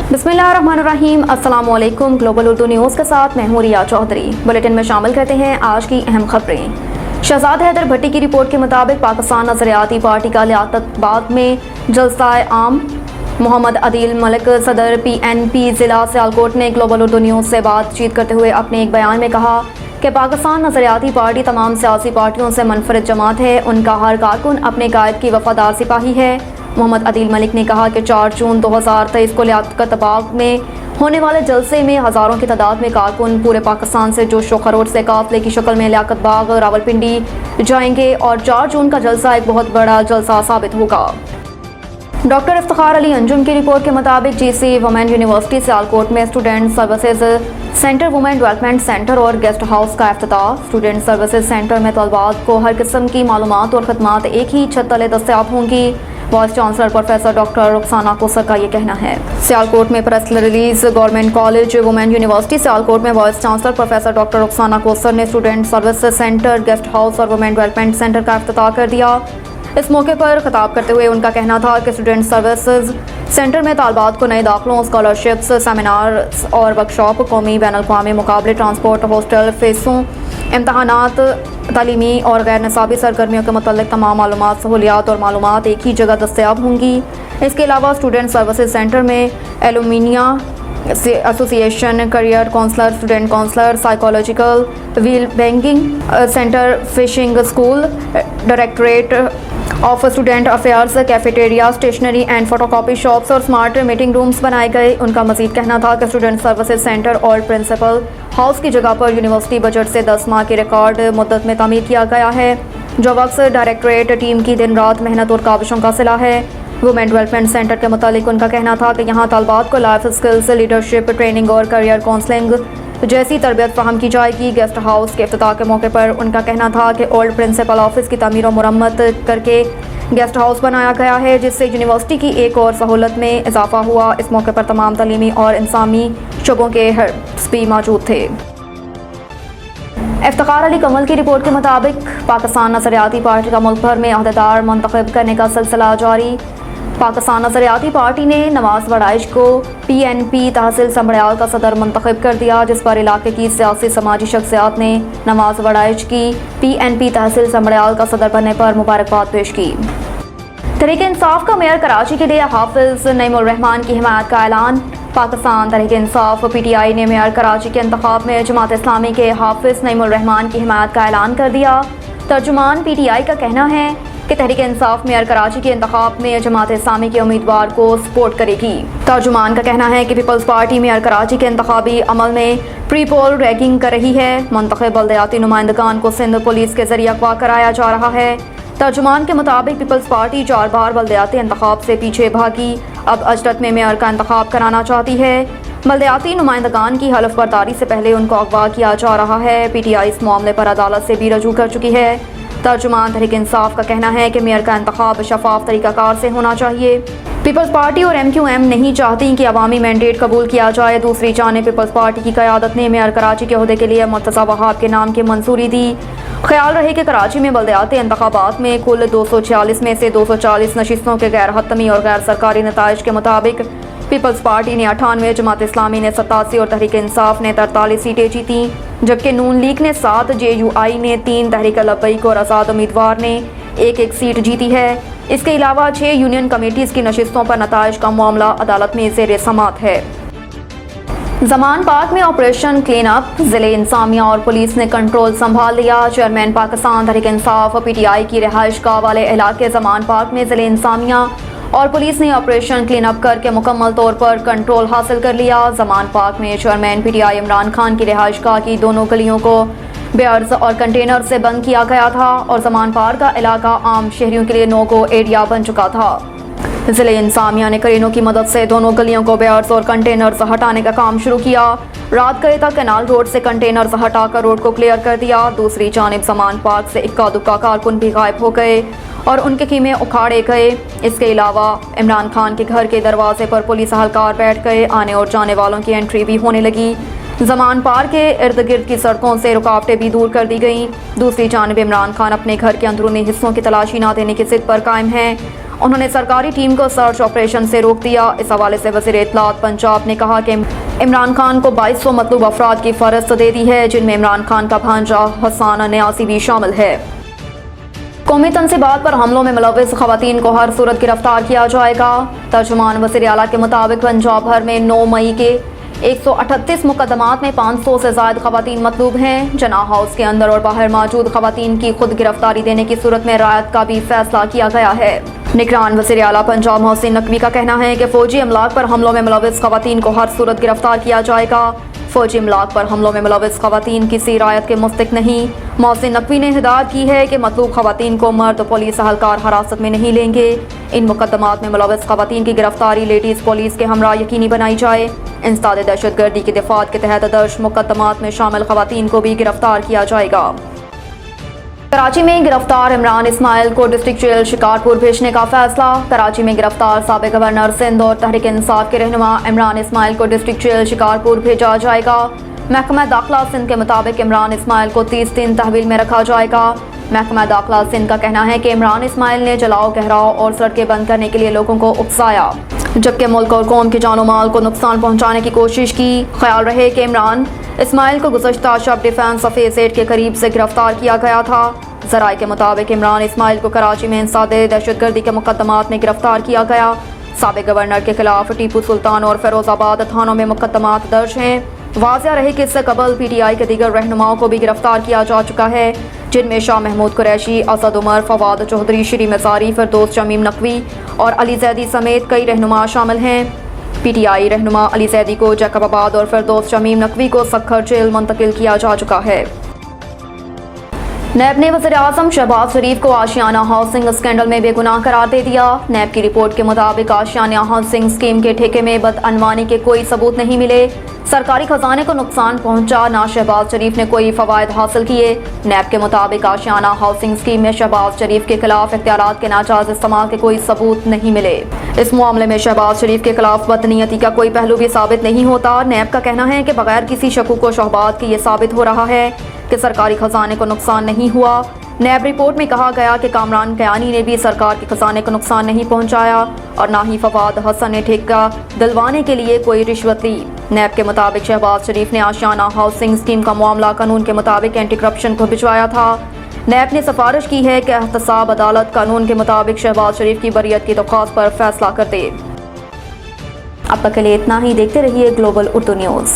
बिस्मिल्लाहिर्रहमानिर्रहीम। अस्सलाम वालेकुम। ग्लोबल उर्दू न्यूज़ के साथ मैं हूं रिया चौधरी। बुलेटिन में शामिल करते हैं आज की अहम खबरें। शहजाद हैदर भट्टी की रिपोर्ट के मुताबिक पाकिस्तान नजरियाती पार्टी का लियाकतबाद में जलसा आम। मोहम्मद अदील मलिक सदर PNP ज़िला सियालकोट ने ग्लोबल उर्दू न्यूज़ से बातचीत करते हुए अपने एक बयान में कहा कि पाकिस्तान नजरियाती पार्टी तमाम सियासी पार्टियों से मुनफरिद जमात है। उनका हर कारकुन अपने कायद की वफादार सिपाही है। मोहम्मद अदील मलिक ने कहा कि 4 जून 2023 को लियाकतबाग में होने वाले जलसे में हज़ारों की तादाद में कारकुन पूरे पाकिस्तान से जोश व खरोश से काफिले की शक्ल में लियाकतबाग रावलपिंडी जाएंगे और 4 जून का जलसा एक बहुत बड़ा जलसा साबित होगा। डॉक्टर इफ्तिखार अली अंजुम की रिपोर्ट के मुताबिक GC वुमेन यूनिवर्सिटी सियालकोट में student services centre, women development centre और गेस्ट हाउस का इफ्तिताह। स्टूडेंट सर्विसेज सेंटर में तलबात को हर किस्म की मालूमात और खदमात एक ही छत तले दस्तयाब होंगी। Vice chancellor professor doctor Rukhsana Kausar का ये कहना है। सियालकोट में press release government college women university Sialkot में vice chancellor professor doctor Rukhsana Kausar ने student services centre, guest house और वुमेन डेवलपमेंट सेंटर का इफ्तिताह कर दिया। इस मौके पर खिताब करते हुए उनका कहना था कि स्टूडेंट सर्विसेज सेंटर में तालबात को नए दाखिलों, स्कॉलरशिप्स, सेमिनार्स और वर्कशॉप, कौमी बैनुल अक़वामी मुकाबले, ट्रांसपोर्ट, हॉस्टल फीसों, इम्तहानात, तालीमी और गैर निसाबी सरगर्मियों के मुतल्लिक तमाम मालूमात, सहूलियात और मालूमात एक ही जगह दस्तयाब होंगी। इसके अलावा स्टूडेंट सर्विसेज सेंटर में alumni association, career counsellor, student counsellor, psychological well being centre, finishing school, directorate of student affairs, cafeteria, stationery and photocopy shops और स्मार्ट मीटिंग रूम्स बनाए गए। उनका मजीद कहना था कि स्टूडेंट सर्विसेज सेंटर और प्रिंसिपल हाउस की जगह पर यूनिवर्सिटी बजट से 10 माह की रिकॉर्ड मुद्दत में तामीर किया गया है, जो वक्त डायरेक्टरेट टीम की दिन रात मेहनत और काविशों का सिला है। वुमेन डेवलपमेंट सेंटर के मुतालिक उनका कहना था कि यहाँ तलबात को लाइफ स्किल्स, लीडरशिप ट्रेनिंग और करियर काउंसलिंग जैसी तरबियत फराहम की जाएगी। गेस्ट हाउस के इफ्तिताह के मौके पर उनका कहना था कि ओल्ड प्रिंसिपल ऑफिस की तमीर और मुरम्मत करके गेस्ट हाउस बनाया गया है, जिससे यूनिवर्सिटी की एक और सहूलत में इजाफा हुआ। इस मौके पर तमाम तलीमी और इंसानी शोबों के हेड्स भी मौजूद थे। इफ्तिखार अली कमल की रिपोर्ट के मुताबिक पाकिस्तान नजरियाती पार्टी का मुल्क भर में अहदेदार मुंतखब करने का सिलसिला जारी। पाकिस्तान नजरियाती पार्टी ने नवाज वड़ाइश को PNP तहसील समड़याल का सदर मुंतखब कर दिया, जिस पर इलाके की सियासी समाजी शख्सियात ने नवाज वड़ाइश की PNP तहसील समड़याल का सदर बनने पर मुबारकबाद पेश की। तहरीक इंसाफ का मेयर कराची के लिए हाफिज नईमुर रहमान की हिमायत का ऐलान। पाकिस्तान तहरीक इंसाफ PTI ने मेयर कराची के इंतखाब में जमात इस्लामी के हाफिज नईमुर रहमान की हिमायत का ऐलान कर दिया। तर्जुमान PTI का कहना है कि तहरीक इंसाफ मेयर कराची के इंतखाब में जमात इस्लामी के उम्मीदवार को सपोर्ट करेगी। तर्जुमान का कहना है कि पीपल्स पार्टी मेयर कराची के इंतखाबी अमल में प्री पोल रैगिंग कर रही है। मुंतखब बल्दियाती नुमाइंदगान को सिंध पुलिस के जरिए अगवा कराया जा रहा है। तर्जुमान के मुताबिक पीपल्स पार्टी 4 बार बल्दियाती इंतखाब से पीछे भागी, अब अजरत में मेयर का इंतखाब कराना चाहती है। बल्दियाती नुमाइंदगान की हलफ बर्दारी से पहले उनको अगवा किया जा रहा है। PTI इस मामले पर अदालत से भी रजू कर चुकी है। तर्जुमान तहरीक इंसाफ का कहना है कि मेयर का इंतखाब शफाफ तरीकाकार से होना चाहिए। पीपल्स पार्टी और MQM नहीं चाहती कि अवामी मैंडेट कबूल किया जाए। दूसरी जानिब पीपल्स पार्टी की क़यादत ने मेयर कराची के ओहदे के लिए मुर्तज़ा वहाब के नाम की मंजूरी दी। ख्याल रहे कि कराची में बल्दियाती इंतखाबात में कुल 246 में से 240 नशिस्तों के गैर हतमी और गैर सरकारी नताइज के मुताबिक पीपल्स पार्टी ने 98, जमात इस्लामी ने 87 और तहरीक इंसाफ ने 43 सीटें जीती, जबकि नून लीग ने 7, JUI ने 3, तहरीक लब्बैक और आज़ाद उम्मीदवार ने 1-1 सीट जीती है। इसके अलावा 6 यूनियन कमेटीज़ की नशिस्तों पर नताइज का मामला अदालत में ज़ेर समाअत है। ज़मान पार्क में ऑपरेशन क्लीन अप, ज़िले इंसामिया और पुलिस ने कंट्रोल संभाल लिया। चेयरमैन पाकिस्तान तहरीक इंसाफ PTI की रिहाइश गाह वाले इलाके ज़मान पार्क में ज़िले इंसामिया और पुलिस ने ऑपरेशन क्लीन अप करके मुकम्मल तौर पर कंट्रोल हासिल कर लिया। ज़मान पार्क में चेयरमैन PTI इमरान खान की रिहाइश गाह की दोनों गलियों को बेयर्स और कंटेनर से बंद किया गया था और ज़मान पार्क का इलाका आम शहरियों के लिए नो गो एरिया बन चुका था। ज़िले इंसामिया ने करीनों की मदद से दोनों गलियों को बेयर्स और कंटेनर्स हटाने का काम शुरू किया। रात गए तक कैनाल रोड से कंटेनर्स हटाकर रोड को क्लियर कर दिया। दूसरी जानिब ज़मान पार्क से इक्का दुक्का कारकुन भी गायब हो गए और उनके कीमे उखाड़े गए। इसके अलावा इमरान खान के घर के दरवाजे पर पुलिस एहलकार बैठ गए। आने और जाने वालों की एंट्री भी होने लगी। ज़मान पार्क के इर्द गिर्द की सड़कों से रुकावटें भी दूर कर दी गईं। दूसरी जानिब इमरान खान अपने घर के अंदरूनी हिस्सों की तलाशी न देने की जिद पर कायम हैं انہوں نے سرکاری ٹیم کو سرچ آپریشن سے روک دیا۔ اس حوالے سے وزیر اطلاعات پنجاب نے کہا کہ عمران خان کو 2200 مطلوب افراد کی فہرست دے دی ہے، جن میں عمران خان کا بھانجا حسان نیازی بھی شامل ہے۔ قومی تنصیبات پر حملوں میں ملوث خواتین کو ہر صورت گرفتار کیا جائے گا۔ ترجمان وزیر اعلیٰ کے مطابق پنجاب بھر میں 9 مئی کے 138 مقدمات میں 500 سے زائد خواتین مطلوب ہیں۔ جناح ہاؤس کے اندر اور باہر موجود خواتین کی خود گرفتاری دینے کی صورت میں رعایت کا بھی فیصلہ کیا گیا ہے۔ نگران وزیر اعلیٰ پنجاب محسن نقوی کا کہنا ہے کہ فوجی املاک پر حملوں میں ملوث خواتین کو ہر صورت گرفتار کیا جائے گا۔ فوجی املاک پر حملوں میں ملوث خواتین کسی رعایت کے مستحق نہیں۔ محسن نقوی نے ہدایت کی ہے کہ مطلوب خواتین کو مرد پولیس اہلکار حراست میں نہیں لیں گے۔ ان مقدمات میں ملوث خواتین کی گرفتاری لیڈیز پولیس کے ہمراہ یقینی بنائی جائے۔ انسداد دہشت گردی کی دفعات کے تحت درج مقدمات میں شامل خواتین کو بھی گرفتار کیا جائے گا۔ کراچی میں گرفتار عمران اسماعیل کو ڈسٹرکٹ جیل شکارپور بھیجنے کا فیصلہ۔ کراچی میں گرفتار سابق گورنر سندھ اور تحریک انصاف کے رہنما عمران اسماعیل کو ڈسٹرکٹ جیل شکارپور بھیجا جائے گا۔ محکمہ داخلہ سندھ کے مطابق عمران اسماعیل کو 30 دن تحویل میں رکھا جائے گا۔ محکمہ داخلہ سندھ کا کہنا ہے کہ عمران اسماعیل نے جلاؤ گہراؤ اور سڑکیں بند کرنے کے لیے لوگوں کو اکسایا، جبکہ ملک اور قوم کی جان و مال کو نقصان پہنچانے کی کوشش کی۔ خیال رہے کہ عمران اسماعیل کو گزشتہ شب ڈیفنس فیز 8 کے قریب سے گرفتار کیا گیا تھا۔ ذرائع کے مطابق عمران اسماعیل کو کراچی میں انسداد دہشت گردی کے مقدمات میں گرفتار کیا گیا۔ سابق گورنر کے خلاف ٹیپو سلطان اور فیروز آباد تھانوں میں مقدمات درج ہیں۔ واضح رہے کہ اس سے قبل پی ٹی آئی کے دیگر رہنماؤں کو بھی گرفتار کیا جا چکا ہے، جن میں شاہ محمود قریشی، اسد عمر، فواد چودھری، شری مزاری، فردوس شمیم نقوی اور علی زیدی سمیت کئی رہنما شامل ہیں۔ پی ٹی آئی رہنما علی زیدی کو جیکب آباد اور فردوس شمیم نقوی کو سکھر جیل منتقل کیا جا چکا ہے۔ نیب نے وزیر اعظم شہباز شریف کو آشیانہ ہاؤسنگ اسکینڈل میں بے گناہ قرار دے دیا۔ نیب کی رپورٹ کے مطابق آشیانہ ہاؤسنگ اسکیم کے ٹھیکے میں بدعنوانی کے کوئی ثبوت نہیں ملے، سرکاری خزانے کو نقصان پہنچا، نہ شہباز شریف نے کوئی فوائد حاصل کیے۔ نیب کے مطابق آشیانہ ہاؤسنگ اسکیم میں شہباز شریف کے خلاف اختیارات کے ناجائز استعمال کے کوئی ثبوت نہیں ملے۔ اس معاملے میں شہباز شریف کے خلاف بدنیتی کا کوئی پہلو بھی ثابت نہیں ہوتا۔ نیب کا کہنا ہے کہ بغیر کسی شکوک و شبہات کے یہ ثابت ہو رہا ہے کہ سرکاری خزانے کو نقصان نہیں ہوا۔ نیب رپورٹ میں کہا گیا کہ کامران کیانی نے بھی سرکار کے خزانے کو نقصان نہیں پہنچایا اور نہ ہی فواد حسن نے ٹھیکہ دلوانے کے لیے کوئی رشوت لی۔ نیب کے مطابق شہباز شریف نے آشیانہ ہاؤسنگ اسکیم کا معاملہ قانون کے مطابق اینٹی کرپشن کو بھجوایا تھا۔ نیب نے سفارش کی ہے کہ احتساب عدالت قانون کے مطابق شہباز شریف کی بریت کی درخواست پر فیصلہ کر دے۔ اب تک کے لیے اتنا ہی، دیکھتے رہیے گلوبل اردو نیوز۔